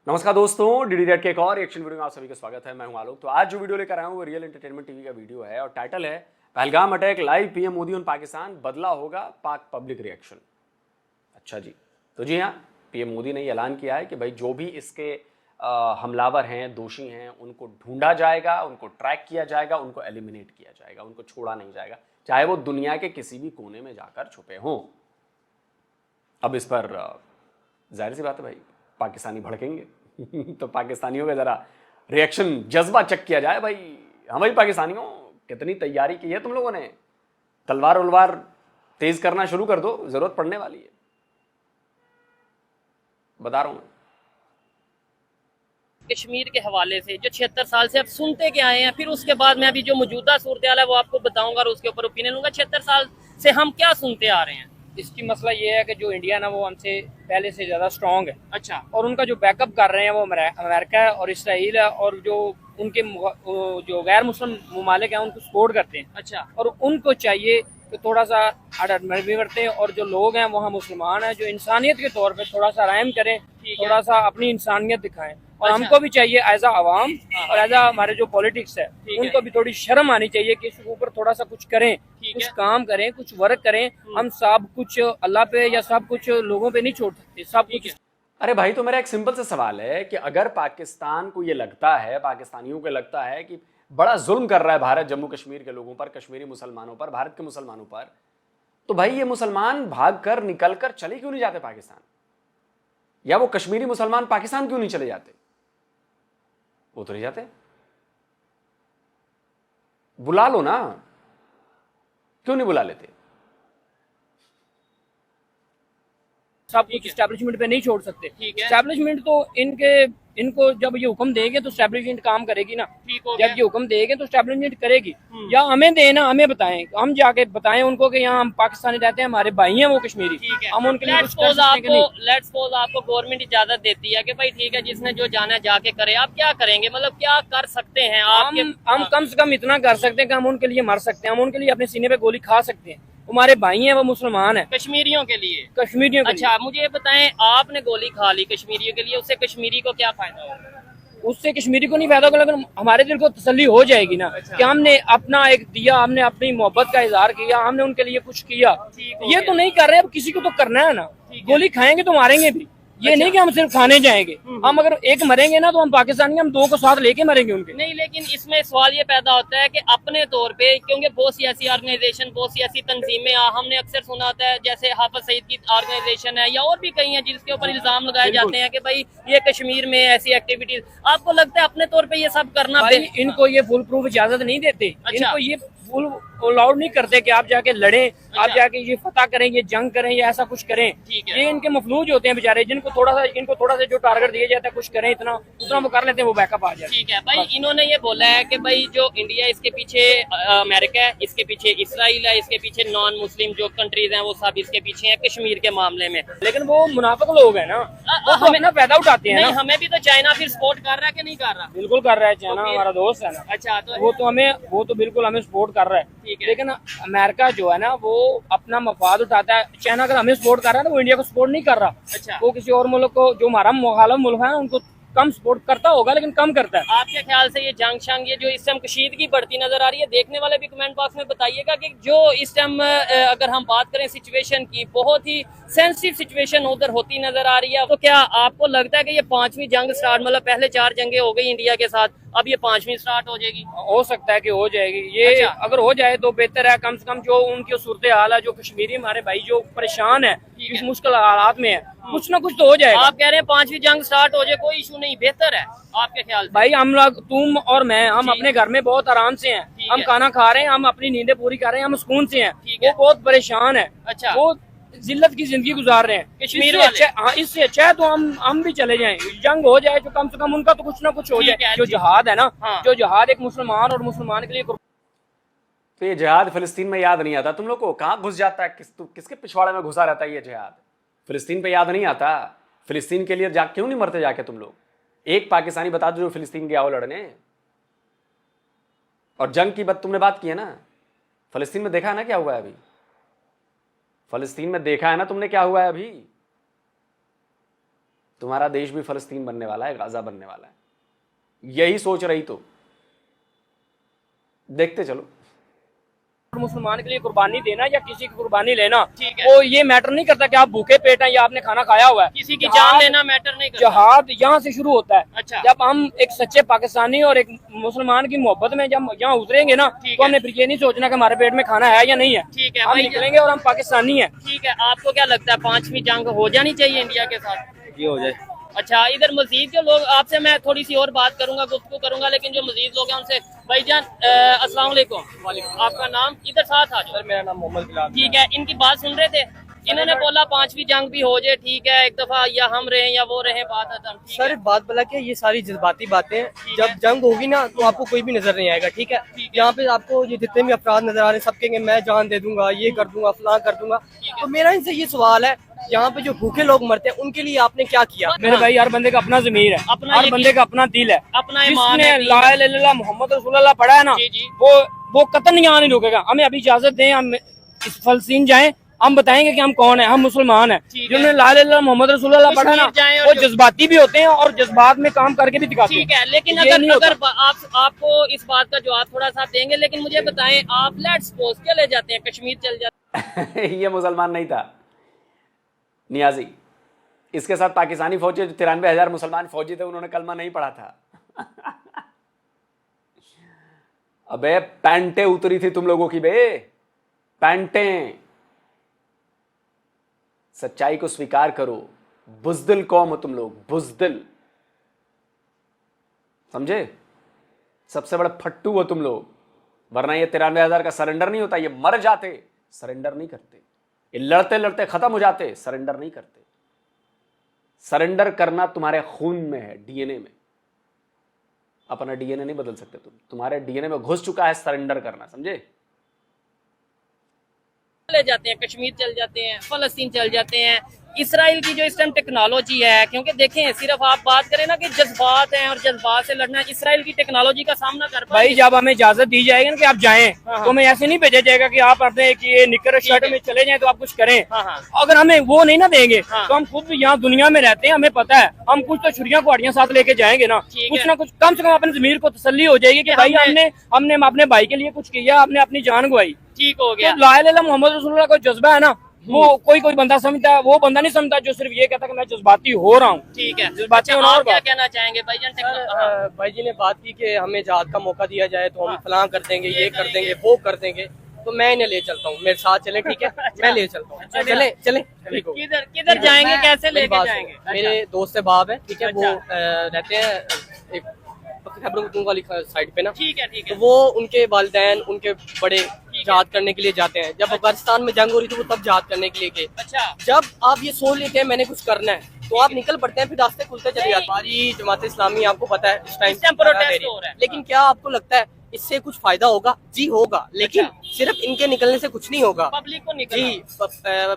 नमस्कार दोस्तों, DD red के एक और रिएक्शन वीडियो में आप सभी का स्वागत है। मैं हूं आलोक। तो आज जो वीडियो लेकर आया हूं वो रियल एंटरटेनमेंट टीवी का वीडियो है और टाइटल है Pahalgam attack live PM Modi on Pakistan, बदला होगा पाक पब्लिक रिएक्शन। अच्छा जी, तो जी हाँ, पीएम मोदी ने ऐलान किया है कि भाई जो भी इसके हमलावर हैं, दोषी हैं, उनको ढूंढा जाएगा, उनको ट्रैक किया जाएगा, उनको एलिमिनेट किया जाएगा, उनको छोड़ा नहीं जाएगा, चाहे वो दुनिया के किसी भी कोने में जाकर छुपे हों। अब इस पर जाहिर सी बात है भाई, पाकिस्तानी भड़केंगे तो पाकिस्तानियों का जरा रिएक्शन जज्बा चेक किया जाए भाई। हाँ भाई पाकिस्तानियों, कितनी तैयारी की है तुम लोगों ने? तलवार उलवार तेज करना शुरू कर दो, जरूरत पड़ने वाली है, बता रहा हूं मैं। कश्मीर के हवाले से जो 76 साल से अब सुनते के आए हैं, फिर उसके बाद मैं अभी जो मौजूदा सूरत हाल है वो आपको बताऊंगा और उसके ऊपर ओपिनियन लूंगा। 76 साल से हम क्या सुनते आ रहे हैं। इसकी मसला ये है कि जो इंडिया ना वो हमसे पहले से ज़्यादा स्ट्रांग है। अच्छा, और उनका जो बैकअप कर रहे हैं वो अमेरिका है और इसराइल है, और जो उनके जो गैर मुस्लिम ममालिक हैं उनको सपोर्ट करते हैं। अच्छा, और उनको चाहिए कि थोड़ा सा अडमेट करते, और जो लोग हैं वहाँ मुसलमान हैं, जो इंसानियत के तौर पे थोड़ा सा रहम करें, थोड़ा सा अपनी इंसानियत दिखाएं। और अच्छा। हमको भी चाहिए एज अ आवाम हाँ। और एज अ हमारे जो पॉलिटिक्स है ठीक है। उनको भी थोड़ी शर्म आनी चाहिए कि इसके ऊपर थोड़ा सा कुछ करें, कुछ है। काम करें, कुछ वर्क करें। हम सब कुछ अल्लाह पे या सब कुछ लोगों पे नहीं छोड़ सकते, सब कुछ। अरे भाई, तो मेरा एक सिंपल सा सवाल है कि अगर पाकिस्तान को ये लगता है, पाकिस्तानियों को लगता है कि बड़ा जुल्म कर रहा है भारत जम्मू कश्मीर के लोगों पर, कश्मीरी मुसलमानों पर, भारत के मुसलमानों पर, तो भाई ये मुसलमान भागकर निकलकर चले क्यों नहीं जाते पाकिस्तान? या वो कश्मीरी मुसलमान पाकिस्तान क्यों नहीं चले जाते? वो तो नहीं जाते, बुला लो ना, क्यों नहीं बुला लेते? सब कुछ स्टैब्लिशमेंट पे नहीं छोड़ सकते। ठीक है। स्टैब्लिशमेंट तो इनको जब ये हुक्म देंगे तो स्टैब्लिशमेंट काम करेगी ना। ठीक हो गया। जब ये हुक्म देंगे तो स्टैब्लिशमेंट करेगी। या हमें देना, हमें बताएं, हम जाके बताएं उनको कि यहाँ हम पाकिस्तानी रहते हैं, हमारे भाई हैं वो कश्मीरी। ठीक है। हम उनके लिए लेट्स कुछ कर सकते हैं कि नहीं? लेट्स सपोज आपको गवर्नमेंट इजाजत देती है कि भाई ठीक है, जिसने जो जाना है जाके करे, आप क्या करेंगे? मतलब क्या कर सकते हैं आपके? हम कम से कम इतना कर सकते हैं कि हम उनके लिए मर सकते हैं, हम उनके लिए अपने सीने पे गोली खा सकते हैं। हमारे भाई हैं, वो मुसलमान हैं, कश्मीरियों के लिए। कश्मीरियों के अच्छा, मुझे ये बताएं, आपने गोली खा ली कश्मीरियों के लिए, उससे कश्मीरी को क्या फायदा होगा? लिए। उससे कश्मीरी को नहीं फायदा होगा, लेकिन हमारे दिल को तसल्ली हो जाएगी ना। अच्छा। कि हमने अपना एक दिया, हमने अपनी मोहब्बत का इजहार किया, हमने उनके लिए कुछ किया। ठीक हो ये गया। तो नहीं कर रहे, अब किसी को तो करना है ना। ठीक है। गोली खाएंगे तो मारेंगे भी, ये नहीं कि हम सिर्फ खाने जाएंगे। हम अगर एक मरेंगे ना तो हम पाकिस्तानी, हम दो को साथ लेके मरेंगे उनके। नहीं, लेकिन इसमें सवाल ये पैदा होता है कि अपने तौर पे, क्योंकि बहुत सी ऐसी ऑर्गेनाइजेशन, बहुत सी ऐसी तंजीमें हमने अक्सर सुना होता है, जैसे हाफिज सईद की ऑर्गेनाइजेशन है या और भी कई हैं जिसके ऊपर इल्जाम लगाए जाते हैं कि भाई ये कश्मीर में ऐसी एक्टिविटीज। आपको लगता है अपने तौर पे ये सब करना? भाई इनको ये फुल प्रूफ इजाजत नहीं देते। अच्छा। इनको ये फुल अलाउड नहीं करते कि आप जाके लड़ें, आप जाके ये फतह करें, ये जंग करें या ऐसा कुछ करें। ठीक है। ये इनके मफलूज होते हैं बेचारे, इनको थोड़ा सा जो टारगेट दिया जाता है, कुछ करें, इतना उतना वो कर लेते हैं, वो बैकअप आ जाए। ठीक है भाई, इन्होंने ये बोला है कि भाई जो इंडिया, इसके पीछे अमेरिका है, इसके पीछे इसराइल है, इसके पीछे नॉन मुस्लिम जो कंट्रीज हैं वो सब इसके पीछे हैं कश्मीर के मामले में। लेकिन वो मुनाफिक लोग हैं ना, वो तो अपना फायदा उठाते हैं नहीं, ना। हमें भी तो चाइना फिर सपोर्ट कर रहा है कि नहीं कर रहा? बिल्कुल कर रहा है, चाइना तो फिर- हमारा दोस्त है ना। अच्छा, तो वो तो बिल्कुल हमें सपोर्ट कर रहा है। ठीक है। लेकिन अमेरिका जो है ना वो अपना मफाद उठाता है। चाइना अगर हमें सपोर्ट कर रहा है ना, वो इंडिया को सपोर्ट नहीं कर रहा। अच्छा। वो किसी और मुल्क को, जो हमारा मुखालिफ मुल्क है, उनको कम सपोर्ट करता होगा, लेकिन कम करता है। आपके ख्याल से ये जंग शंग, ये जो इस टाइम कशीदगी बढ़ती नजर आ रही है, देखने वाले भी कमेंट बॉक्स में बताइएगा कि जो इस टाइम अगर हम बात करें सिचुएशन की, बहुत ही सेंसिटिव सिचुएशन उधर होती नजर आ रही है। तो क्या आपको लगता है कि ये 5वीं जंग स्टार्ट, मतलब पहले 4 जंगें हो गई इंडिया के साथ, अब ये 5वीं स्टार्ट हो जाएगी? हो सकता है कि हो जाएगी ये। अच्छा। अगर हो जाए तो बेहतर है। कम से कम जो उनकी सूरत हाल है, जो कश्मीरी हमारे भाई जो परेशान है, इस मुश्किल हालात में है, कुछ ना कुछ तो हो जाएगा। आप कह रहे हैं 5वीं जंग स्टार्ट हो जाए, कोई इशू नहीं, बेहतर है आपके ख्याल से? भाई हम लोग, तुम और मैं, हम ठीक। अपने घर में बहुत आराम से हैं। ठीक हम है। खाना खा रहे हैं, हम अपनी नींदें पूरी कर रहे हैं, हम सुकून से हैं। ठीक वो है। बहुत परेशान है। अच्छा। वो जिल्लत की जिंदगी गुजार रहे हैं। कश्मीर इससे वाले। अच्छा, हाँ, इससे अच्छा है तो हम भी चले जाएं। जंग हो जाए तो कम से कम उनका तो कुछ ना कुछ हो ठीक है, जाए। जो जी। जिहाद है ना, हाँ। जो जिहाद एक मुसलमान और मुसलमान के लिए। तो ये जिहाद फिलिस्तीन में याद नहीं आता तुम लोग को? कहाँ घुस जाता है, किसके पिछवाड़े में घुसा रहता है ये जिहाद? फिलिस्तीन पे याद नहीं आता? फिलिस्तीन के लिए क्यों नहीं मरते जाके तुम लोग? एक पाकिस्तानी बता दो जो फिलिस्तीन गया हो लड़ने। और जंग की तुमने बात की है ना, फिलिस्तीन में देखा है ना क्या हुआ है अभी? फिलिस्तीन में देखा है ना तुमने क्या हुआ है अभी? तुम्हारा देश भी फलस्तीन बनने वाला है, गाजा बनने वाला है। यही सोच रही तो देखते चलो। मुसलमान के लिए कुर्बानी देना या किसी की कुर्बानी लेना, वो ये मैटर नहीं करता कि आप भूखे पेट हैं या आपने खाना खाया हुआ है। किसी की जान लेना मैटर नहीं करता। जहाद यहाँ से शुरू होता है। अच्छा। जब हम एक सच्चे पाकिस्तानी और एक मुसलमान की मोहब्बत में जब यहाँ उतरेंगे ना, तो हमने फिर ये नहीं सोचना कि हमारे पेट में खाना है या नहीं है। ठीक है, हम निकलेंगे और हम पाकिस्तानी है। ठीक है, आपको क्या लगता है 5वीं जंग हो जानी चाहिए इंडिया के साथ? ये हो जाए। अच्छा, इधर मजीद जो लोग, आपसे मैं थोड़ी सी और बात करूंगा, गुफ्तगू करूंगा, लेकिन जो मजीद लोग हैं उनसे, भाईजान अस्सलाम वालेकुम, आपका नाम? इधर साथ आ जाओ। सर मेरा नाम मोहम्मद बिलाल। ठीक है, इनकी बात सुन रहे थे, इन्होंने बोला 5वीं जंग भी हो जाए, ठीक है, एक दफा या हम रहे या वो रहे, बात खत्म। सर बात भला क्या, ये सारी जज्बाती बातें हैं। जब जंग होगी ना तो आपको कोई भी नजर नहीं आएगा। ठीक है, यहाँ पे आपको ये जितने भी अफराद नजर आ रहे हैं सब कहेंगे मैं जान दे दूंगा, ये कर दूंगा, फलां कर दूंगा। तो मेरा इनसे ये सवाल है, यहाँ पे जो भूखे लोग मरते हैं उनके लिए आपने क्या किया? मेरे भाई, हर बंदे का अपना ज़मीर है, अपना हर बंदे का अपना दिल है, अपना ईमान जिसने है। ला इलाहा इल्लल्लाह मोहम्मद रसूलुल्लाह पढ़ा है ना, जी, जी। वो कतई यहाँ नहीं रुकेगा। हमें अभी इजाजत दें, हम इस फलस्तीन जाएं, हम बताएंगे कि हम कौन है, हम मुसलमान हैं। जिन्होंने ला इलाहा इल्लल्लाह मोहम्मद रसूलुल्लाह पढ़ा है ना, वो जज्बाती भी होते हैं और जज्बात में काम करके भी दिखाते हैं। ठीक है, लेकिन ये नहीं अगर होता। आपको इस बात का जवाब थोड़ा सा देंगे, लेकिन मुझे बताएं, आप लेट्स सपोज चले जाते हैं, कश्मीर चल जाते हैं। ये मुसलमान नहीं था नियाजी, इसके साथ पाकिस्तानी फौजी जो 93,000 मुसलमान फौजी थे, उन्होंने कलमा नहीं पढ़ा था। अबे पैंटे उतरी थी तुम लोगों की बे, पैंटें। सच्चाई को स्वीकार करो, बुज़दिल कौम हो तुम लोग, बुज़दिल, समझे? सबसे बड़े फट्टू हो तुम लोग, वरना ये 93,000 का सरेंडर नहीं होता, ये मर जाते, सरेंडर नहीं करते, ये लड़ते लड़ते खत्म हो जाते, सरेंडर नहीं करते। सरेंडर करना तुम्हारे खून में है, डीएनए में। अपना डीएनए नहीं बदल सकते तुम, तुम्हारे डीएनए में घुस चुका है सरेंडर करना, समझे? चले जाते हैं, कश्मीर चल जाते हैं, फलस्तीन चल जाते हैं। इसराइल की जो इस टाइम टेक्नोलॉजी है, क्योंकि देखें सिर्फ आप बात करें ना कि जज्बात हैं और जज्बात से लड़ना, इसराइल की टेक्नोलॉजी का सामना कर भाई जब हमें इजाजत दी जाएगी ना कि आप जाएं, तो हमें ऐसे नहीं भेजा जाएगा कि आप अपने ये निकर शर्ट में चले जाएं तो आप कुछ करें। अगर हमें वो नहीं ना देंगे तो हम खुद भी यहाँ दुनिया में रहते हैं, हमें पता है, हम कुछ तो छुरियां कुहाड़ियां साथ लेके जाएंगे ना, कुछ ना कुछ कम से कम अपने जमीर को तसल्ली हो जाएगी कि भाई हमने अपने भाई के लिए कुछ किया, हमने अपनी जान गवाई। ठीक हो गया। तो ला इलाहा इल्लल्लाह मोहम्मद रसूलुल्लाह का जज्बा है ना, वो कोई बंदा समझता है, वो बंदा नहीं समझता जो सिर्फ ये कहता कि मैं जज्बाती हो रहा हूँ। ठीक है, जज्बाती होना आप और क्या बात। कहना चाहेंगे भाईजान? भाई जी ने बात की कि हमें जहाद का मौका दिया जाए तो हम फलां कर देंगे, ये कर देंगे, वो कर देंगे। तो मैं इन्हें ले चलता हूँ, मेरे साथ चले, ठीक है? मैं ले चलता हूँ, चले चले, ठीक हो। किधर जाएंगे, कैसे मेरी लेके बात जाएंगे? सुनो, मेरे दोस्त बाब है, ठीक है? वो रहते हैं एक खैबर पख्तूनख्वा वाली साइड पे ना। ठीक है, ठीक तो है। वो उनके वालिदैन उनके बड़े जहाद करने के लिए जाते हैं। जब अफगानिस्तान में जंग हो रही थी वो तब जहाद करने के लिए गए। अच्छा, जब आप ये सोच लेते हैं मैंने कुछ करना है तो आप निकल पड़ते हैं, फिर रास्ते खुलते चले जाते हैं। हमारी जमात इस्लामी आपको पता है इस टाइम प्रोटेस्ट हो रहा है, लेकिन क्या आपको लगता है इससे कुछ फायदा होगा? जी होगा, लेकिन सिर्फ इनके निकलने से कुछ नहीं होगा। पब्लिक को निकल जी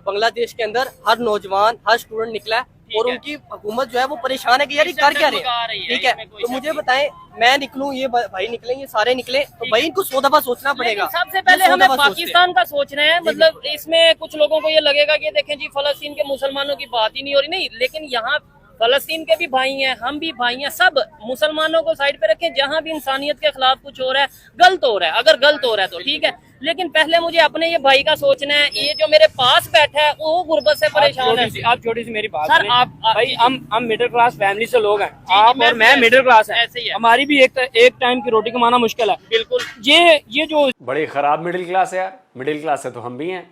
बांग्लादेश के अंदर हर नौजवान, हर स्टूडेंट निकला है और उनकी हुकूमत जो है वो परेशान है कि यार ये कर क्या रहे हैं, ठीक है? तो मुझे बताएं, मैं निकलूं, ये भाई निकले, ये सारे निकले, तो भाई इनको 100 दफा सोचना पड़ेगा। सबसे पहले हमें पाकिस्तान का सोचना है। मतलब इसमें कुछ लोगों को ये लगेगा कि देखें जी फलस्तीन के मुसलमानों की बात ही नहीं हो रही, नहीं, लेकिन यहाँ फलस्तीन के भी भाई हैं, हम भी भाई हैं, सब मुसलमानों को साइड पे रखें। जहाँ भी इंसानियत के खिलाफ कुछ हो रहा है, गलत हो रहा है, अगर गलत हो रहा है तो ठीक है, लेकिन पहले मुझे अपने ये भाई का सोचना है। ये जो मेरे पास बैठा है वो गुर्बत से परेशान है। आप छोटी सी मेरी बात सर, सुनें। आप भाई हम मिडिल क्लास फैमिली से लोग हैं, आप और मैं मिडिल क्लास है, ऐसे ही है। हमारी भी एक टाइम की रोटी कमाना मुश्किल है। बिल्कुल, ये जो बड़ी खराब मिडिल क्लास है यार। मिडिल क्लास है तो हम भी हैं।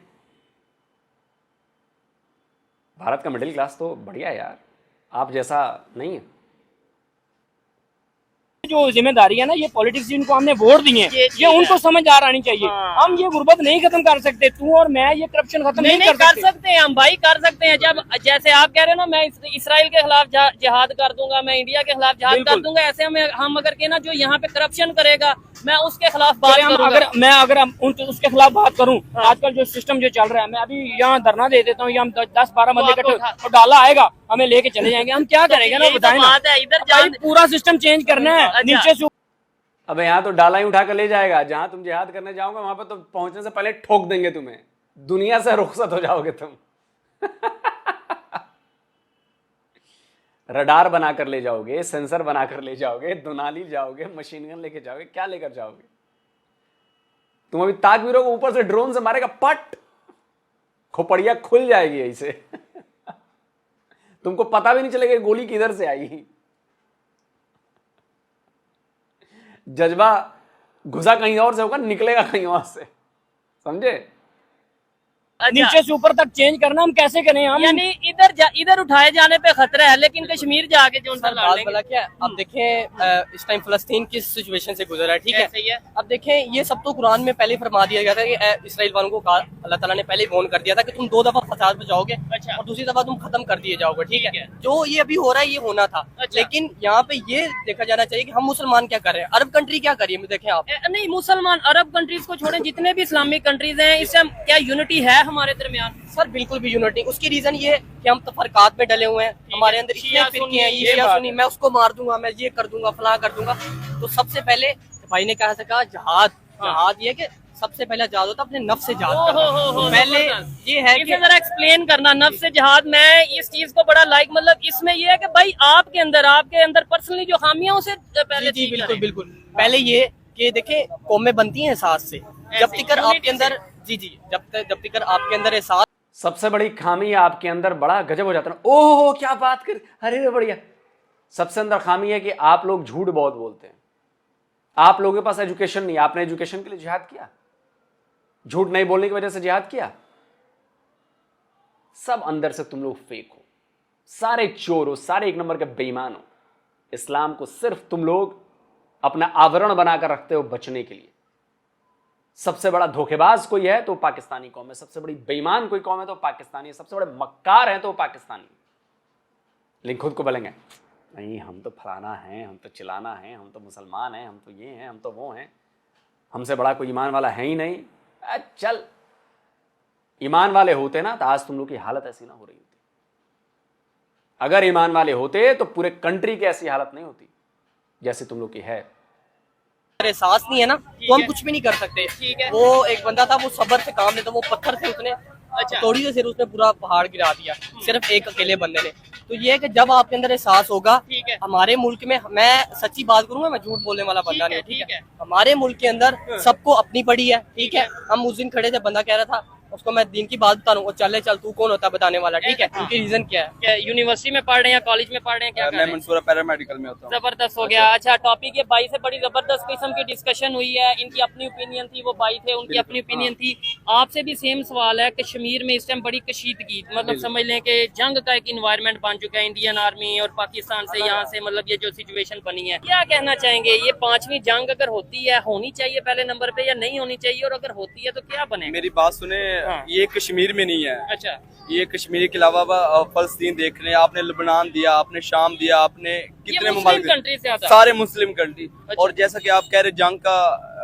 भारत का मिडिल क्लास तो बढ़िया है यार, आप जैसा नहीं है। जो जिम्मेदारी है ना, ये पॉलिटिक्स जिनको हमने वोट दिए हैं, ये उनको समझ आ आनी चाहिए। हम ये गुर्बत नहीं खत्म कर सकते, तू और मैं ये करप्शन खत्म नहीं कर सकते हैं हम भाई, कर सकते हैं। जब जैसे आप कह रहे हो ना, मैं इसराइल के खिलाफ जिहाद कर दूंगा, मैं इंडिया के खिलाफ जिहाद कर दूंगा, ऐसे हम अगर के ना जो यहाँ पे करप्शन करेगा मैं उसके खिलाफ बात करूंगा। अगर उसके खिलाफ बात करूं, आजकल जो सिस्टम जो चल रहा है, मैं अभी यहाँ धरना दे देता हूँ, हम 10-12 बंदे इकट्ठे और डाला आएगा, हमें लेके चले जाएंगे, हम क्या करेंगे ना, बताएं ना। इधर पूरा सिस्टम चेंज करना है नीचे से। अब यहाँ तो डाला ही उठा कर ले जाएगा, जहां तुम जिहाद करने जाओगे वहां पर तो पहुंचने से पहले ठोक देंगे तुम्हें, दुनिया से रुखसत हो जाओगे तुम। रडार बना कर ले जाओगे, सेंसर बना कर ले जाओगे, दुनाली जाओगे, मशीन गन लेके जाओगे, क्या लेकर जाओगे? तुम अभी ताक भी रहोगे, ऊपर से ड्रोन से मारेगा, पट खोपड़िया खुल जाएगी ऐसे। तुमको पता भी नहीं चलेगा गोली किधर से आई। जज्बा घुसा कहीं और से होगा, निकलेगा कहीं और से, समझे? नीचे से ऊपर तक चेंज करना हम कैसे करें? हम यानी इधर उठाए जाने पे खतरा है, लेकिन कश्मीर जाके जो उनका बात बोला क्या, अब देखें इस टाइम फलस्तीन किस सिचुएशन से गुजरा है, ठीक है? सही है। अब देखें ये सब तो कुरान में पहले फरमा दिया गया था कि इसराइल वालों को अल्लाह ताला ने पहले वार्न कर दिया था कि तुम 2 दफा फसाद में जाओगे और दूसरी दफा तुम खत्म कर दिए जाओगे, ठीक है? जो ये अभी हो रहा है ये होना था, लेकिन यहाँ पे ये देखा जाना चाहिए कि हम मुसलमान क्या कर रहे हैं, अरब कंट्री क्या कर रही है। देखें आप, नहीं, मुसलमान अरब कंट्रीज को छोड़ें, जितने भी इस्लामिक कंट्रीज हैं, इससे क्या यूनिटी है हमारे दरमियान? सर बिल्कुल भी यूनिटी, उसकी रीजन ये है कि हम तफरकात में डले हुए हैं, हमारे अंदर इतने फिरके हैं, ये शिया सुन्नी, मैं उसको मार दूंगा, मैं ये कर दूंगा, फलां कर दूंगा। तो सबसे पहले भाई ने कहा था जहाद ये कि सबसे पहले जहाद होता अपने नफ्स से जहाद करना। तो पहले ये है कि जरा एक्सप्लेन करना, नफ्स से जहाद। मैं इस चीज को बड़ा लाइक, मतलब इसमें ये है कि भाई आपके अंदर पर्सनली जो खामियां उसे पहले जी बिल्कुल पहले ये कि देखें कौमें बनती हैं एहसास से, जब तक आपके अंदर जब तक आपके अंदर एहसास। सबसे बड़ी खामी आपके अंदर बड़ा गजब हो जाता है। ओहो क्या बात कर, अरे बढ़िया। सबसे अंदर खामी है कि आप लोग झूठ बहुत बोलते हैं। आप लोगों के पास एजुकेशन नहीं, आपने एजुकेशन के लिए जिहाद किया, झूठ नहीं बोलने की वजह से जिहाद किया। सब अंदर से तुम लोग फेक हो, सारे चोर हो, सारे एक नंबर के बेईमान हो। इस्लाम को सिर्फ तुम लोग अपना आवरण बनाकर रखते हो बचने के लिए। सबसे बड़ा धोखेबाज कोई है तो पाकिस्तानी कौम है, सबसे बड़ी बेईमान कोई कौम है तो पाकिस्तानी है, सबसे बड़े मक्कार हैं तो पाकिस्तानी। लेकिन खुद को बोलेंगे नहीं हम तो फलाना हैं, हम तो चिलाना है, हम तो मुसलमान हैं, हम तो ये हैं, हम तो वो हैं, हमसे बड़ा कोई ईमान वाला है ही नहीं। चल ईमान वाले होते ना तो आज तुम लोग की हालत ऐसी ना हो रही होती। अगर ईमान वाले होते तो पूरे कंट्री की ऐसी हालत नहीं होती जैसे तुम लोग की है। एहसास नहीं है ना तो हम कुछ भी नहीं कर सकते। वो एक बंदा था, वो सब्र से काम लेता, वो पत्थर से उसने थोड़ी देर उसने पूरा पहाड़ गिरा दिया, सिर्फ एक अकेले बंदे ने। तो ये है कि जब आपके अंदर एहसास होगा, हमारे मुल्क में, मैं सच्ची बात करूंगा, मैं झूठ बोलने वाला बंदा नहीं, ठीक है? हमारे मुल्क के अंदर सबको अपनी पड़ी है, ठीक है? हम उस दिन खड़े थे, बंदा कह रहा था, उसको मैं दिन की बात बता रहा हूँ, चल तू कौन होता है बताने वाला, ठीक है? उनकी रीजन क्या है? यूनिवर्सिटी में पढ़ रहे हैं या कॉलेज में पढ़ रहे हैं, क्या मैं मंसूरा पैरामेडिकल में होता हूँ। जबरदस्त हो गया। अच्छा, टॉपिक ये भाई से बड़ी जबरदस्त किस्म की डिस्कशन हुई है, इनकी अपनी ओपिनियन थी, वो भाई थे उनकी अपनी ओपिनियन थी। आपसे भी सेम सवाल है, कश्मीर में इस टाइम बड़ी कशीदगी, मतलब समझ लें कि जंग का एक इन्वायरमेंट बन चुका है, इंडियन आर्मी और पाकिस्तान से, यहाँ से मतलब ये जो सिचुएशन बनी है, क्या कहना चाहेंगे? ये 5वीं जंग अगर होती है, होनी चाहिए पहले नंबर पे या नहीं होनी चाहिए, और अगर होती है तो क्या बनेगा? मेरी बात सुने, ये कश्मीर में नहीं है। अच्छा, ये कश्मीर के अलावा फलस्तीन देख रहे हैं, आपने लबनान दिया, आपने शाम दिया, आपने कितने कंट्री से आता, सारे मुस्लिम कंट्री। अच्छा। और जैसा कि आप कह रहे जंग का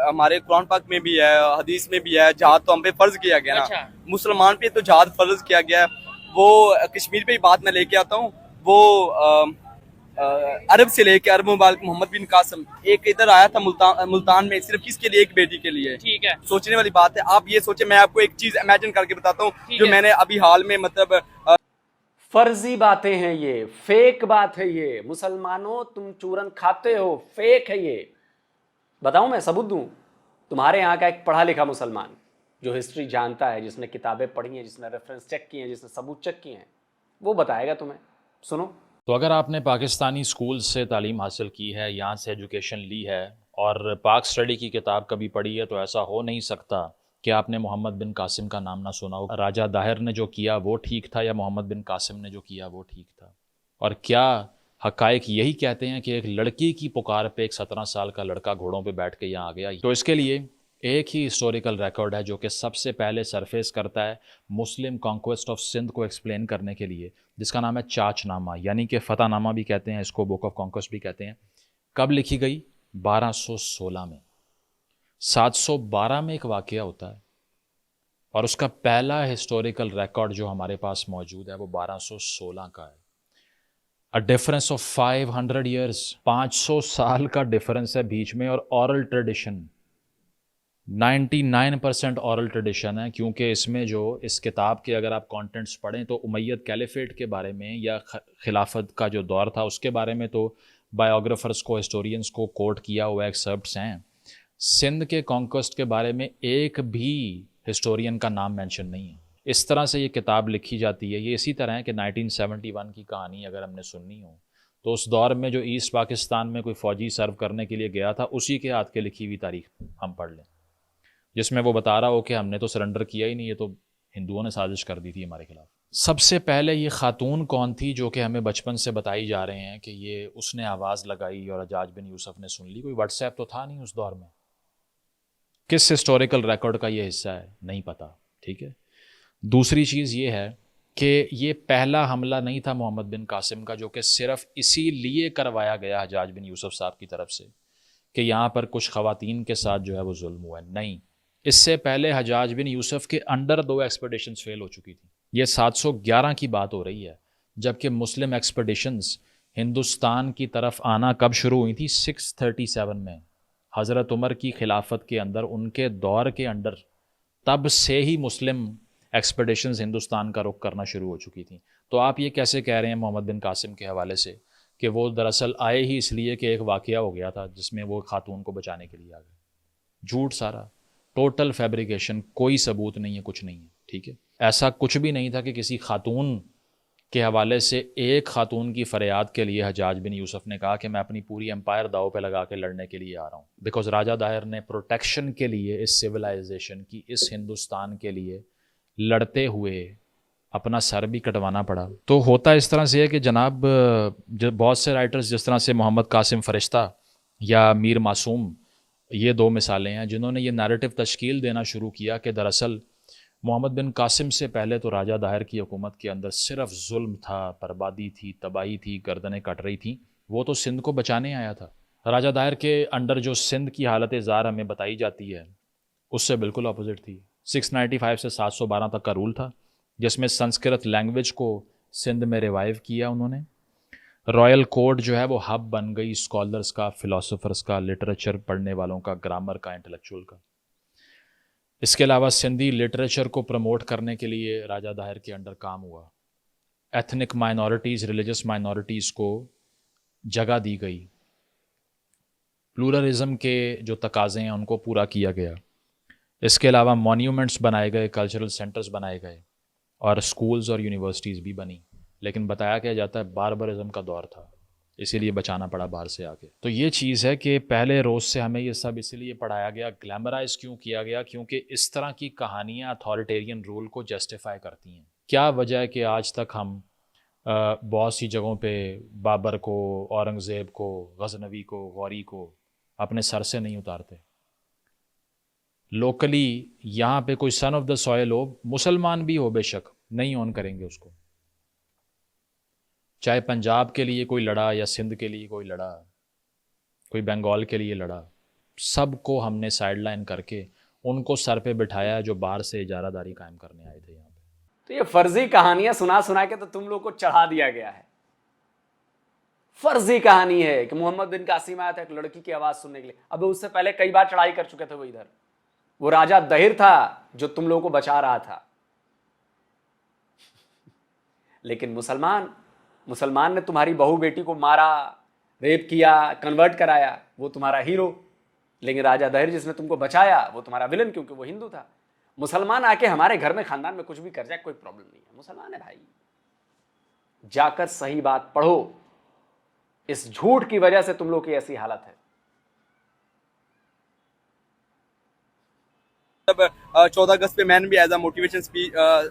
हमारे कुरान पाक में भी है, हदीस में भी है, जहाद तो हम पे फर्ज किया गया ना। अच्छा। मुसलमान पे तो जहाद फर्ज किया गया है। वो कश्मीर पे ही बात मैं लेके आता हूँ। वो अरब से लेके अरब मुबारक मोहम्मद बिन कासिम एक इधर आया था मुल्तान में, सिर्फ किसके लिए? एक बेटी के लिए। ठीक है, सोचने वाली बात है। आप ये सोचे, मैं आपको एक चीज इमेजिन करके बताता हूँ जो मैंने अभी हाल में, मतलब फर्जी बातें हैं ये, फेक बात है ये। मुसलमानों तुम चूरन खाते हो, फेक है ये। बताऊं, मैं सबूत दूं? तुम्हारे यहाँ का एक पढ़ा लिखा मुसलमान जो हिस्ट्री जानता है, जिसने किताबें पढ़ी हैं, जिसने रेफरेंस चेक किए हैं, जिसने सबूत चेक किए हैं, वो बताएगा तुम्हें। सुनो, तो अगर आपने पाकिस्तानी स्कूल से तालीम हासिल की है, यहाँ से एजुकेशन ली है और पाक स्टडी की किताब कभी पढ़ी है, तो ऐसा हो नहीं सकता कि आपने मोहम्मद बिन कासिम का नाम ना सुना हो। राजा दाहिर ने जो किया वो ठीक था या मोहम्मद बिन कासिम ने जो किया वो ठीक था? और क्या हक़ाइक़ यही कहते हैं कि एक लड़की की पुकार पे एक 17 साल का लड़का घोड़ों पे बैठ के यहाँ आ गया? तो इसके लिए एक ही हिस्टोरिकल रिकॉर्ड है जो कि सबसे पहले सरफेस करता है मुस्लिम कॉन्क्वेस्ट ऑफ सिंध को एक्सप्लेन करने के लिए, जिसका नाम है चाचनामा, यानी कि फ़तहनामा भी कहते हैं इसको, बुक ऑफ कॉन्क्वेस्ट भी कहते हैं। कब लिखी गई? 1216 में। 712 में एक वाक़या होता है और उसका पहला हिस्टोरिकल रिकॉर्ड जो हमारे पास मौजूद है वो 1216 का है। अ डिफरेंस ऑफ 500 ईयर्स, 500 साल का डिफरेंस है बीच में। और ऑरल ट्रेडिशन, 99% औरल ट्रेडिशन है, क्योंकि इसमें जो इस किताब के अगर आप कंटेंट्स पढ़ें तो उमैयद कैलिफेट के बारे में या खिलाफत का जो दौर था उसके बारे में तो बायोग्राफर्स को, हिस्टोरियंस को कोट किया हुआ एक्सर्प्ट्स हैं। सिंध के कॉन्क्वेस्ट के बारे में एक भी हिस्टोरियन का नाम मेंशन नहीं है। इस तरह से ये किताब लिखी जाती है। ये इसी तरह है कि 1971 की कहानी अगर हमने सुननी हो तो उस दौर में जो ईस्ट पाकिस्तान में कोई फ़ौजी सर्व करने के लिए गया था उसी के हाथ के लिखी हुई तारीख हम पढ़ लें, जिसमें वो बता रहा हो कि हमने तो सरेंडर किया ही नहीं, ये तो हिंदुओं ने साजिश कर दी थी हमारे खिलाफ। सबसे पहले ये खातून कौन थी जो कि हमें बचपन से बताई जा रहे हैं कि ये उसने आवाज़ लगाई और हज्जाज बिन यूसुफ ने सुन ली? कोई व्हाट्सएप तो था नहीं उस दौर में। किस हिस्टोरिकल रिकॉर्ड का ये हिस्सा है नहीं पता, ठीक है। दूसरी चीज़ ये है कि ये पहला हमला नहीं था मोहम्मद बिन कासिम का जो कि सिर्फ इसीलिए करवाया गया हज्जाज बिन यूसुफ साहब की तरफ से कि यहाँ पर कुछ ख़वातीन के साथ जो है वो जुल्म हुआ है। नहीं, इससे पहले हज्जाज बिन यूसुफ के अंडर 2 एक्सपेडिशंस फेल हो चुकी थी। ये 711 की बात हो रही है, जबकि मुस्लिम एक्सपेडिशंस हिंदुस्तान की तरफ आना कब शुरू हुई थी? 637 में हज़रत उमर की खिलाफत के अंदर, उनके दौर के अंडर, तब से ही मुस्लिम एक्सपेडिशंस हिंदुस्तान का रुख करना शुरू हो चुकी थी। तो आप ये कैसे कह रहे हैं मोहम्मद बिन कासिम के हवाले से कि वो दरअसल आए ही इसलिए कि एक वाक़या हो गया था जिसमें वो खातून को बचाने के लिए आ गए? झूठ सारा, टोटल फैब्रिकेशन, कोई सबूत नहीं है, कुछ नहीं है, ठीक है। ऐसा कुछ भी नहीं था कि किसी खातून के हवाले से एक खातून की फरियाद के लिए हज्जाज बिन यूसुफ ने कहा कि मैं अपनी पूरी एम्पायर दाव पे लगा के लड़ने के लिए आ रहा हूँ। बिकॉज राजा दाहिर ने प्रोटेक्शन के लिए इस सिविलाइजेशन की, इस हिंदुस्तान के लिए लड़ते हुए अपना सर भी कटवाना पड़ा। तो होता इस तरह से है कि जनाब, बहुत से राइटर्स जिस तरह से मोहम्मद कासिम फरिश्ता या मीर मासूम, ये 2 मिसालें हैं जिन्होंने ये नैरेटिव तश्कील देना शुरू किया कि दरअसल मोहम्मद बिन कासिम से पहले तो राजा दाहिर की हुकूमत के अंदर सिर्फ जुल्म था, बर्बादी थी, तबाही थी, गर्दनें कट रही थी। वो तो सिंध को बचाने आया था। राजा दाहिर के अंडर जो सिंध की हालत ज़ार हमें बताई जाती है उससे बिल्कुल अपोजिट थी। 695 से 712 तक का रूल था जिसमें संस्कृत लैंग्वेज को सिंध में रिवाइव किया उन्होंने। रॉयल कोर्ट जो है वो हब बन गई स्कॉलर्स का, फ़िलासफ़र्स का, लिटरेचर पढ़ने वालों का, ग्रामर का, इंटेलेक्चुअल का। इसके अलावा सिंधी लिटरेचर को प्रमोट करने के लिए राजा दाहिर के अंडर काम हुआ। एथनिक माइनॉरिटीज़, रिलीजियस माइनॉरिटीज़ को जगह दी गई। प्लूरलिज्म के जो तकाज़े हैं उनको पूरा किया गया। इसके अलावा मॉन्यूमेंट्स बनाए गए, कल्चरल सेंटर्स बनाए गए और स्कूल्स और यूनिवर्सिटीज़ भी बनी। लेकिन बताया क्या जाता है बारबरिज्म का दौर था, इसीलिए बचाना पड़ा बाहर से आके। तो ये चीज़ है कि पहले रोज़ से हमें ये सब इसलिए पढ़ाया गया, ग्लैमराइज क्यों किया गया? क्योंकि इस तरह की कहानियाँ अथॉरिटेरियन रूल को जस्टिफाई करती हैं। क्या वजह है कि आज तक हम बहुत सी जगहों पे बाबर को, औरंगज़ेब को, गज़नवी को, गौरी को अपने सर से नहीं उतारते? लोकली यहाँ पे कोई सन ऑफ द सॉयल हो, मुसलमान भी हो बेशक, नहीं ऑन करेंगे उसको। चाहे पंजाब के लिए कोई लड़ा या सिंध के लिए कोई लड़ा, कोई बंगाल के लिए लड़ा, सबको हमने साइडलाइन करके उनको सर पे बिठाया जो बाहर से इजारादारी कायम करने आए थे यहाँ पे। तो ये फर्जी कहानियां सुना सुना के तो तुम लोग को चढ़ा दिया गया है। फर्जी कहानी है कि मोहम्मद बिन कासिम आया था एक लड़की की आवाज सुनने के लिए। अब उससे पहले कई बार चढ़ाई कर चुके थे वो इधर। वो राजा दहिर था जो तुम लोगों को बचा रहा था। लेकिन मुसलमान ने तुम्हारी बहू बेटी को मारा, रेप किया, कन्वर्ट कराया, वो तुम्हारा हीरो। लेकिन राजा दहिर जिसने तुमको बचाया वो तुम्हारा विलन, क्योंकि वो हिंदू था। मुसलमान आके हमारे घर में, खानदान में कुछ भी कर जाए, कोई प्रॉब्लम नहीं है, मुसलमान है भाई। जाकर सही बात पढ़ो। इस झूठ की वजह से तुम लोग की ऐसी हालत है। जब 14 अगस्त पे मैंने भी एज अ मोटिवेशन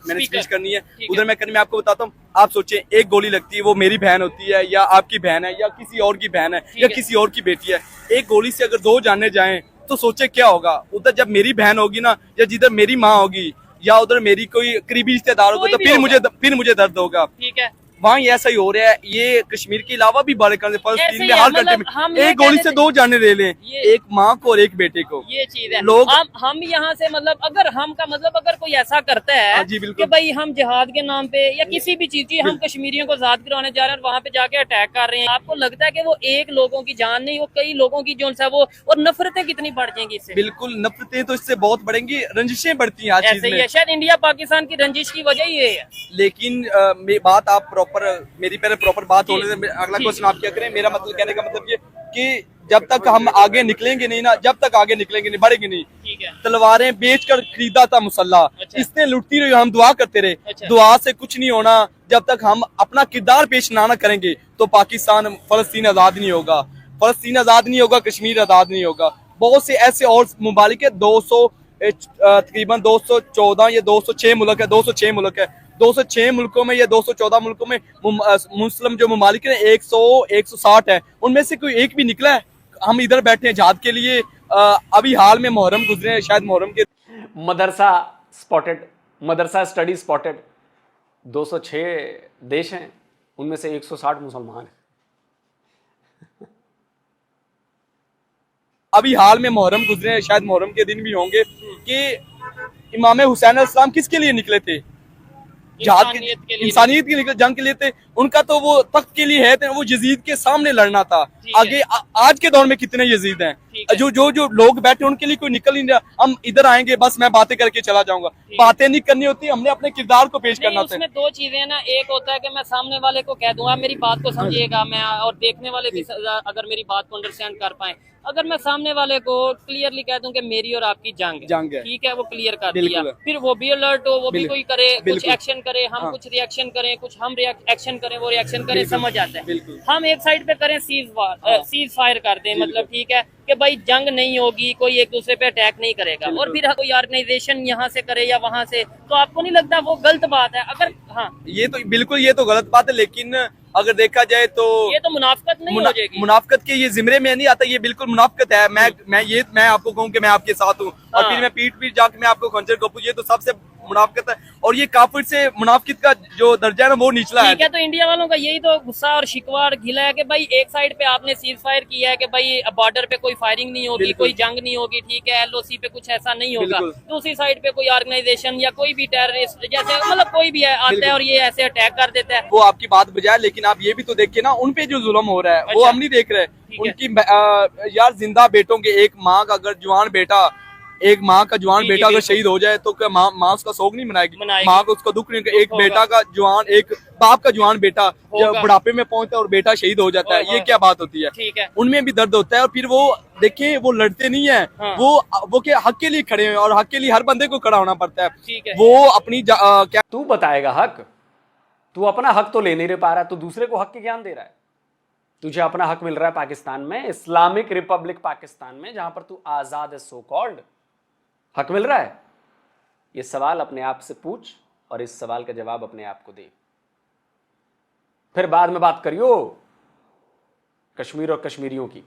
मैंने स्पीच करनी है, उधर मैं करने में आपको बताता हूँ। आप सोचिए, एक गोली लगती है, वो मेरी बहन होती है या आपकी बहन है या किसी और की बहन है या किसी और की बेटी है। एक गोली से अगर 2 जाने जाएं तो सोचे क्या होगा। उधर जब मेरी बहन होगी ना, या जिधर मेरी माँ होगी या उधर मेरी कोई करीबी रिश्तेदार होगा, तो फिर मुझे दर्द होगा। ठीक है, वहाँ ये ऐसा ही हो रहा है। ये कश्मीर के अलावा भी बड़े कंट्री ऐसे फलस्तीन ही में है, हर मतलब कंट्री हम में ये एक गोली कहते से थे- 2 जाने ले लें, ये- एक माँ को और एक बेटे को। ये चीज है। लोग हम यहाँ से मतलब अगर हम का मतलब अगर कोई ऐसा करता है हाँ जी, बिल्कुल। कि भाई हम जिहाद के नाम पे या किसी भी चीज की हम कश्मीरियों को आजाद करवाने जा रहे हैं और वहाँ पे जाके अटैक कर रहे हैं, आपको लगता है कि वो एक लोगों की जान नहीं, वो कई लोगों की जो है वो, और नफरतें कितनी बढ़ जाएंगी इससे। बिल्कुल, नफरतें तो इससे बहुत बढ़ेंगी, रंजिशें बढ़ती हैं हर चीज ऐसे ही में। है, शायद इंडिया पाकिस्तान की रंजिश की वजह ही ये है। लेकिन बात आप प्रॉपर, मेरी पहले प्रॉपर बात जी, होने से अगला जी, क्वेश्चन आप क्या करें। मेरा मतलब कहने का मतलब ये कि जब तक हम आगे निकलेंगे नहीं ना, जब तक आगे निकलेंगे नहीं, बढ़ेंगे नहीं। ठीक है। तलवारें बेचकर खरीदा था मुसल्ला, अच्छा। इसने लुटती रही, हम दुआ करते रहे। अच्छा। दुआ से कुछ नहीं होना। जब तक हम अपना किरदार पेश ना करेंगे तो पाकिस्तान, फलस्तीन आजाद नहीं होगा, फलस्तीन आजाद नहीं होगा, कश्मीर आजाद नहीं होगा। बहुत से ऐसे और ममालिक है, 200 तकरीबन 214 या 206 मुल्क है, 206 मुल्क है। 206 मुल्कों में या 214 मुल्कों में मुस्लिम जो ममालिक है 160 है, उनमें से कोई एक भी निकला है? हम इधर बैठे हैं जहाद के लिए। अभी हाल में मुहर्रम गुजरे हैं, शायद मुहर्रम के मदरसा स्पॉटेड, मदरसा स्टडी स्पॉटेड। 206 देश हैं, उनमें से 160 मुसलमान हैं। अभी हाल में मुहर्रम गुजरे हैं, शायद मुहर्रम के दिन भी होंगे, कि इमाम हुसैन अलैहिस्सलाम किसके लिए निकले थे? जहाद के, इंसानियत के लिए। इंसानियत के लिए, जंग के लिए थे। उनका तो वो तख्त के लिए है, वो यजीद के सामने लड़ना था। ठीक है। आगे आज के दौर में कितने यजीद हैं? ठीक है। जो लोग बैठे उनके लिए कोई निकल नहीं रहा। हम इधर आएंगे बस मैं बातें करके चला जाऊंगा, बातें नहीं करनी होती, हमने अपने किरदार को पेश नहीं, करना होता है। उसमें दो चीजें हैं ना, एक होता है कि मैं सामने वाले को कह दूंगा, मेरी बात को समझिएगा, मैं और देखने वाले भी अगर मेरी बात को अंडरस्टैंड कर पाए। अगर मैं सामने वाले को क्लियरली कह दूं कि मेरी और आपकी जंग है, ठीक है, वो क्लियर कर दिया, बिल्कुल। फिर वो भी अलर्ट हो, वो भी कोई करे, कुछ बिल्कुल। एक्शन करे, हम कुछ रिएक्शन करें, कुछ हम एक्शन करें, वो रिएक्शन करें, समझ आता है। बिल्कुल। हम एक साइड पे करें, सीज फायर कर दें, मतलब ठीक है कि भाई जंग नहीं होगी, कोई एक दूसरे पे अटैक नहीं करेगा, और फिर कोई ऑर्गेनाइजेशन यहाँ से करे या वहां से, तो आपको नहीं लगता वो गलत बात है? अगर हाँ, ये तो बिल्कुल, ये तो गलत बात है। लेकिन अगर देखा जाए तो ये तो मुनाफकत नहीं हो जाएगी? मुनाफकत के ये जिम्रे में नहीं आता, ये बिल्कुल मुनाफकत है। मैं आपको कहूँ कि मैं आपके साथ हूँ और फिर मैं पीठ जाके मैं आपको खंजर कपूँ, ये तो सबसे मुनाफकत है। और ये काफिर से मुनाफिकत का जो दर्जा है ना वो निचला है। ठीक है, तो इंडिया वालों का यही तो गुस्सा और शिकवा और गिला है कि भाई एक साइड पे आपने सीज फायर किया है कि भाई बॉर्डर पे कोई फायरिंग नहीं होगी, कोई जंग नहीं होगी, ठीक है, एलओसी पे कुछ ऐसा नहीं होगा। दूसरी साइड पे कोई ऑर्गेनाइजेशन या कोई भी टेररिस्ट जैसे मतलब कोई भी है आता है और ये ऐसे अटैक कर देता है। वो आपकी बात बजाय, लेकिन आप ये भी तो देखिए ना, उनपे जो जुल्म हो रहा है वो हम नहीं देख रहे। उनकी यार जिंदा बेटों के, एक माँ का अगर जवान बेटा, एक माँ का जवान बेटा अगर शहीद हो जाए तो क्या माँ उसका शोक नहीं मनाएगी? माँ को उसका दुख नहीं होगा। एक बेटा का जवान, एक बाप का जवान बेटा जब बुढ़ापे में पहुंचता है और बेटा शहीद हो जाता है, ये क्या बात होती है? ठीक है, उनमें भी दर्द होता है। और फिर वो देखिए, वो लड़ते नहीं है, वो क्या हक के लिए खड़े हैं, और हक के लिए हर बंदे को खड़ा होना पड़ता है। ठीक है। वो अपनी क्या तू बताएगा हक? तू अपना हक तो ले नहीं पा रहा, तू दूसरे को हक के ज्ञान दे रहा है। तुझे अपना हक मिल रहा है पाकिस्तान में, इस्लामिक रिपब्लिक पाकिस्तान में, जहां पर तू आजाद है, सो कॉल्ड। हक मिल रहा है? ये सवाल अपने आप से पूछ और इस सवाल का जवाब अपने आप को दे। फिर बाद में बात करियो कश्मीर और कश्मीरियों की।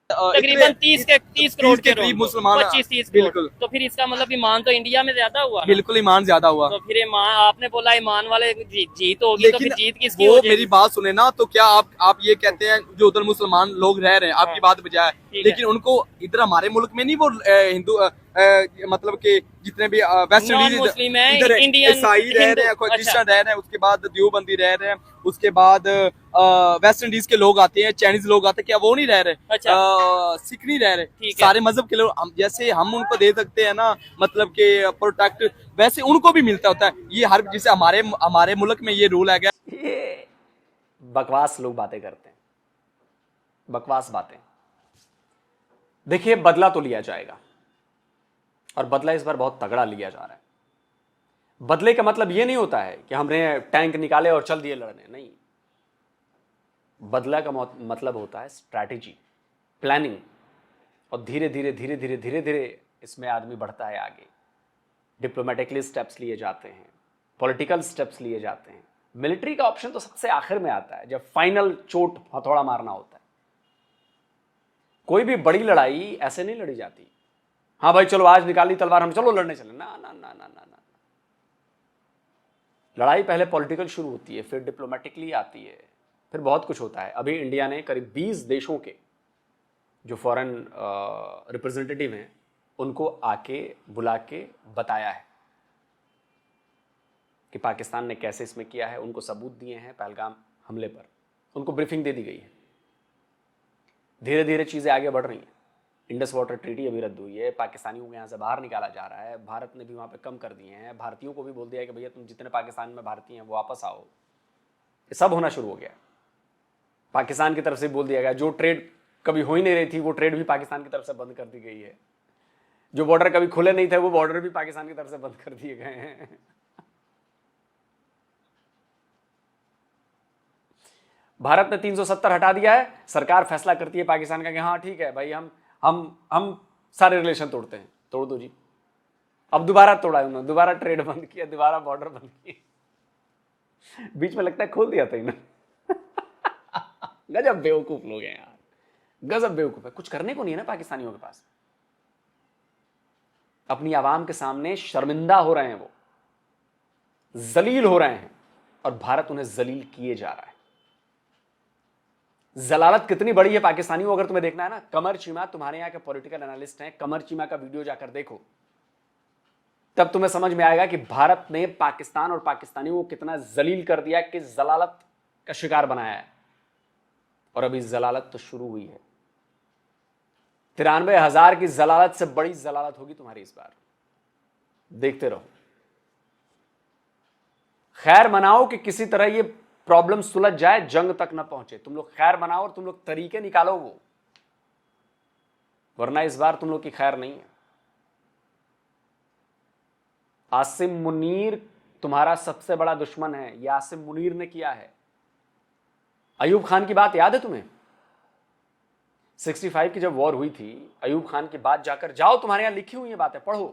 तकरीबन 30 करोड़ के करीब मुसलमान, 25-30 बिल्कुल। करोड़। तो फिर इसका मतलब ईमान तो इंडिया में ज्यादा हुआ ना? बिल्कुल ईमान ज्यादा हुआ। तो फिर ईमान, आपने बोला ईमान वाले जीत होगी, तो फिर जीत किसकी वो हो जाएगी? मेरी बात सुने ना, तो क्या आप ये कहते हैं जो उधर मुसलमान लोग रह रहे हैं, आपकी बात बजाय, लेकिन उनको इधर हमारे मुल्क में नहीं वो हिंदू मतलब के जितने भी वेस्ट इंडीज मुस्लिम है, इधर इंडियन, ईसाई रह रहे हैं, क्रिश्चियन रह रहे हैं, उसके बाद देवबंदी रह रहे हैं, उसके बाद वेस्ट इंडीज के लोग आते हैं, चाइनीज लोग आते हैं, क्या वो नहीं रह रहे? अच्छा। सिख नहीं रह रहे? ठीक है। सारे मजहब के लोग जैसे हम उनको दे सकते हैं ना, मतलब के प्रोटेक्ट, वैसे उनको भी मिलता होता है। ये हर जैसे हमारे मुल्क में ये रूल है गया। ये बकवास लोग बातें करते हैं, बकवास बातें। देखिए, बदला तो लिया जाएगा और बदला इस बार बहुत तगड़ा लिया जा रहा है। बदले का मतलब यह नहीं होता है कि हमने टैंक निकाले और चल दिए लड़ने, नहीं। बदला का मतलब होता है स्ट्रैटेजी, प्लानिंग, और धीरे धीरे धीरे धीरे धीरे धीरे इसमें आदमी बढ़ता है आगे। डिप्लोमेटिकली स्टेप्स लिए जाते हैं, पॉलिटिकल स्टेप्स लिए जाते हैं। मिलिट्री का ऑप्शन तो सबसे आखिर में आता है, जब फाइनल चोट हथौड़ा मारना होता है। कोई भी बड़ी लड़ाई ऐसे नहीं लड़ी जाती, हाँ भाई चलो आज निकाली तलवार, हम चलो लड़ने चले, ना ना ना ना ना ना। लड़ाई पहले पॉलिटिकल शुरू होती है, फिर डिप्लोमेटिकली आती है, फिर बहुत कुछ होता है। अभी इंडिया ने करीब 20 देशों के जो फॉरेन रिप्रेजेंटेटिव हैं उनको आके बुला के बताया है कि पाकिस्तान ने कैसे इसमें किया है, उनको सबूत दिए हैं पहलगाम हमले पर, उनको ब्रीफिंग दे दी गई है। धीरे धीरे चीज़ें आगे बढ़ रही हैं। इंडस वाटर ट्रीटी अभी रद्द हुई है, पाकिस्तानियों को यहाँ से बाहर निकाला जा रहा है, भारत ने भी वहाँ पे कम कर दिए हैं, भारतीयों को भी बोल दिया है कि भैया तुम जितने पाकिस्तान में भारतीय हैं वो वापस आओ। ये सब होना शुरू हो गया। पाकिस्तान की तरफ से बोल दिया गया जो ट्रेड कभी हो ही नहीं रही थी वो ट्रेड भी पाकिस्तान की तरफ से बंद कर दी गई है। जो बॉर्डर कभी खुले नहीं थे वो बॉर्डर भी पाकिस्तान की तरफ से बंद कर दिए गए हैं। भारत ने 370 हटा दिया है, सरकार फैसला करती है पाकिस्तान का कि हाँ ठीक है भाई हम सारे रिलेशन तोड़ते हैं। तोड़ दो जी। अब दोबारा तोड़ा उन्होंने, दोबारा ट्रेड बंद किया, दोबारा बॉर्डर बंद किए। बीच में लगता है खोल दिया था इन्होंने। गजब बेवकूफ लोग हैं यार, गजब बेवकूफ है। कुछ करने को नहीं है ना पाकिस्तानियों के पास। अपनी आवाम के सामने शर्मिंदा हो रहे हैं, वो जलील हो रहे हैं और भारत उन्हें जलील किए जा रहा है। जलालत कितनी बड़ी है पाकिस्तानियों, अगर तुम्हें देखना है ना, कमर चीमा तुम्हारे यहां के पॉलिटिकल एनालिस्ट हैं, कमर चीमा का वीडियो जाकर देखो, तब तुम्हें समझ में आएगा कि भारत ने पाकिस्तान और पाकिस्तानियों को कितना जलील कर दिया, कि जलालत का शिकार बनाया है। और अभी जलालत तो शुरू हुई है। 93,000 की जलालत से बड़ी जलालत होगी तुम्हारी इस बार, देखते रहो। खैर मनाओ कि किसी तरह ये प्रॉब्लम सुलझ जाए, जंग तक न पहुंचे। तुम लोग खैर मनाओ और तुम लोग तरीके निकालो वो, वरना इस बार तुम लोग की खैर नहीं है। आसिम मुनीर तुम्हारा सबसे बड़ा दुश्मन है, यह आसिम मुनीर ने किया है। अयूब खान की बात याद है तुम्हें? 65 की जब वॉर हुई थी, अयूब खान की बात जाकर जाओ, तुम्हारे यहां लिखी हुई है बातें, पढ़ो।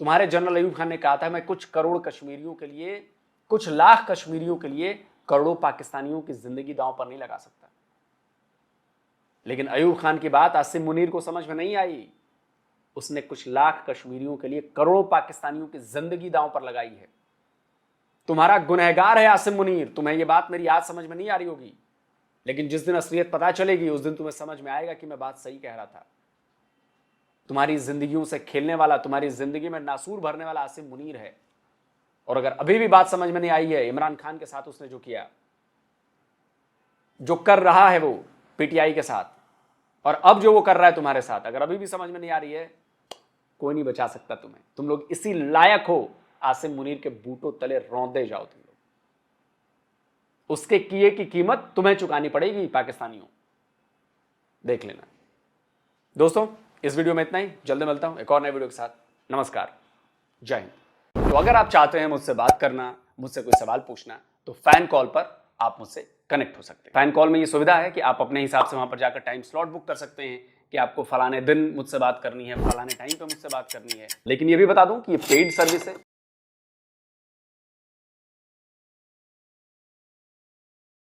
तुम्हारे जनरल अयूब खान ने कहा था मैं कुछ करोड़ कश्मीरियों के लिए, कुछ लाख कश्मीरियों के लिए करोड़ों पाकिस्तानियों की जिंदगी दांव पर नहीं लगा सकता। लेकिन अयूब खान की बात आसिम मुनीर को समझ में नहीं आई। उसने कुछ लाख कश्मीरियों के लिए करोड़ों पाकिस्तानियों की जिंदगी दांव पर लगाई है। तुम्हारा गुनहगार है आसिम मुनीर। तुम्हें यह बात मेरी आज समझ में नहीं आ रही होगी, लेकिन जिस दिन असलियत पता चलेगी उस दिन तुम्हें समझ में आएगा कि मैं बात सही कह रहा था। तुम्हारी जिंदगियों से खेलने वाला, तुम्हारी जिंदगी में नासूर भरने वाला आसिम मुनीर है। और अगर अभी भी बात समझ में नहीं आई है, इमरान खान के साथ उसने जो किया, जो कर रहा है वो पीटीआई के साथ, और अब जो वो कर रहा है तुम्हारे साथ, अगर अभी भी समझ में नहीं आ रही है, कोई नहीं बचा सकता तुम्हें। तुम लोग इसी लायक हो आसिम मुनीर के बूटों तले रौंदे जाओ तुम लोग। उसके किए की कीमत तुम्हें चुकानी पड़ेगी पाकिस्तानियों, देख लेना। दोस्तों इस वीडियो में इतना ही, जल्दी मिलता हूं एक और नए वीडियो के साथ। नमस्कार, जय हिंद। तो अगर आप चाहते हैं मुझसे बात करना, मुझसे कोई सवाल पूछना, तो फैन कॉल पर आप मुझसे कनेक्ट हो सकते हैं। फैन कॉल में ये सुविधा है कि आप अपने हिसाब से वहां पर जाकर टाइम स्लॉट बुक कर सकते हैं कि आपको फलाने दिन मुझसे बात करनी है, फलाने टाइम पे मुझसे बात करनी है। लेकिन ये भी बता दूं कि ये पेड सर्विस है,